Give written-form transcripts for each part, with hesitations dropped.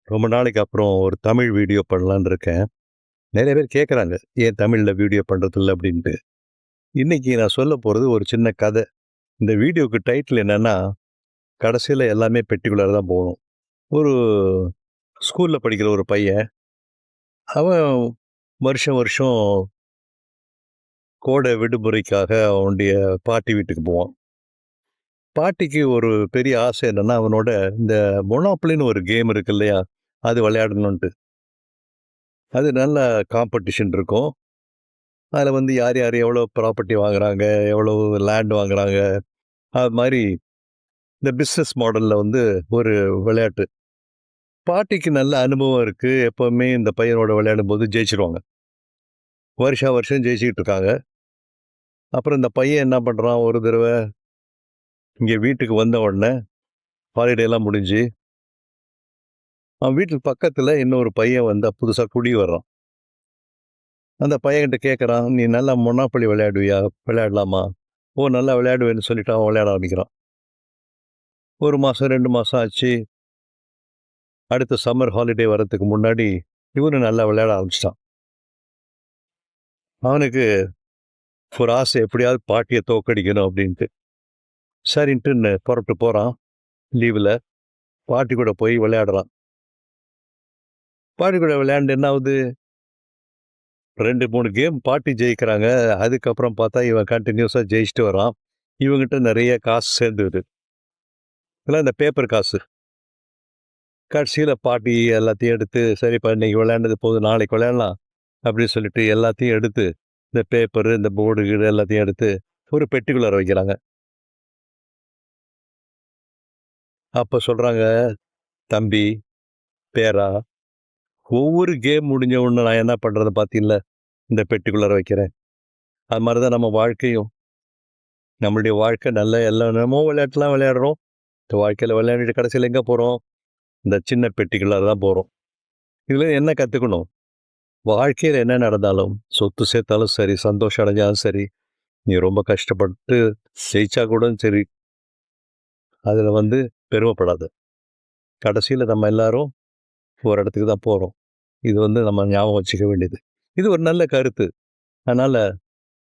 ரொம்ப நாளைக்கு அப்புறம் ஒரு தமிழ் வீடியோ பண்ணலான்னு இருக்கேன். நெறைய பேர் கேட்குறாங்க, "ஏன் தமிழ்ல வீடியோ பண்றதில்ல?" அப்படின்ட்டு. இன்னைக்கு நான் சொல்லப் போறது ஒரு சின்ன கதை. இந்த வீடியோக்கு டைட்டில் என்னன்னா, கடைசியில எல்லாமே பெட்டிக்குள்ளார தான் போகும். ஒரு ஸ்கூல்ல படிக்கிற ஒரு பையன், அவன் வருஷம் வருஷம் கோடை விடுமுறைக்காக அவனுடைய பாட்டி வீட்டுக்கு போவான். பாட்டிக்கு ஒரு பெரிய ஆசை என்னன்னா, அவனோட இந்த மொனாப்பலின்னு ஒரு கேம் இருக்கு இல்லையா? அது விளையாடணுன்ட்டு. அது நல்ல காம்படிஷன் இருக்கும். அதில வந்து யார் யார் எவ்வளோ ப்ராப்பர்ட்டி வாங்குறாங்க, எவ்வளோ லேண்ட் வாங்குறாங்க, அது மாரி இந்த பிசினஸ் மாடல்ல வந்து ஒரு விளையாட்டு. பாட்டிக்கு நல்ல அனுபவம் இருக்கு. எப்பவுமே இந்த பையனோட விளையாடும்போது ஜெயிச்சுருவாங்க. வருஷா வருஷம் ஜெயிச்சுக்கிட்டு இருக்காங்க. அப்புறம் இந்த பையன் என்ன பண்றான், ஒரு தடவ இங்க வீட்டுக்கு வந்த உடனே ஹாலிடேலாம் முடிஞ்சு, அவன் வீட்டுக்கு பக்கத்துல இன்னொரு பையன் வந்து புதுசா குடி வர்றான். அந்த பையன்கிட்ட கேட்கறான், "நீ நல்லா மொனாப்பொலி விளையாடுவியா? விளையாடலாமா?" "ஓ! நல்லா விளையாடுவேன்னு" சொல்லிட்டு அவன் விளையாட ஆரம்பிக்கிறான். 1 மாசம், 2 மாசம் ஆச்சு. அடுத்த சம்மர் ஹாலிடே வர்றதுக்கு முன்னாடி, இவனும் நல்லா விளையாட ஆரம்பிச்சுட்டான். அவனுக்கு ஒரு ஆசை எப்படியாவது பாட்டிய தோற்கடிக்கணும் அப்படின்ட்டு. சரின்ட்டு புறப்பட்டு போறான் லீவுல. பாட்டி கூட போய் விளையாடுறான். பாட்டி கூட விளையாண்டு என்ன ஆவுது, 2, 3 கேம் பாட்டி ஜெயிக்கிறாங்க. அதுக்கப்புறம் பார்த்தா இவன் கன்டினியூஸா ஜெயிச்சுட்டு வரான். இவன்கிட்ட நெறைய காசு சேர்ந்துருது. இதெல்லாம் இந்த பேப்பர் காசு. கடைசியில பாட்டி எல்லாத்தையும் எடுத்து, "சரிப்பா இன்னைக்கு விளையாண்டது போதும். நாளைக்கு விளையாடலாம்." அப்படின்னு சொல்லிட்டு எல்லாத்தையும் எடுத்து, இந்த பேப்பரு, இந்த போர்டு கீடு எல்லாத்தையும் எடுத்து ஒரு பெட்டிக்குள்ளார வைக்கிறாங்க. அப்ப சொல்றாங்க, "தம்பி, பேரா, ஒவ்வொரு கேம் முடிஞ்ச உடனே நான் என்ன பண்றேன்னு பார்த்தீல்ல? இந்த பெட்டிக்குள்ளார வைக்கிறேன். அது மாரி தான் நம்ம வாழ்க்கையும். நம்மளுடைய வாழ்க்கை நல்ல என்னென்னமோ விளையாட்டுலாம் விளையாடுறோம். இந்த வாழ்க்கையில விளையாடிட்டு கடைசியில எங்க போறோம்? இந்த சின்ன பெட்டிக்குள்ளார தான் போறோம். இதுல என்ன கத்துக்கணும்? வாழ்க்கையில என்ன நடந்தாலும், சொத்து சேர்த்தாலும் சரி, சந்தோஷம் அடைஞ்சாலும் சரி, நீ ரொம்ப கஷ்டப்பட்டு ஜெயிச்சா கூட சரி, அதுல வந்து பெருமைப்படாத. கடைசியில நம்ம எல்லாரும் ஒரு இடத்துக்கு தான் போறோம். இது வந்து நம்ம ஞாபகம் வச்சுக்க வேண்டியது. இது ஒரு நல்ல கருத்து. அதனால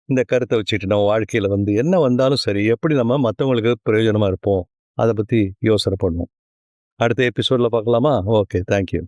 இந்த கருத்த வச்சுட்டு நம்ம வாழ்க்கையில வந்து என்ன வந்தாலும் சரி, எப்படி நம்ம மத்தவங்களுக்கு பிரயோஜனமா இருப்போம்? அத பத்தி யோசனை பண்ணுவோம். அடுத்த எபிசோட்ல பார்க்கலாமா? ஓகே. Thank you.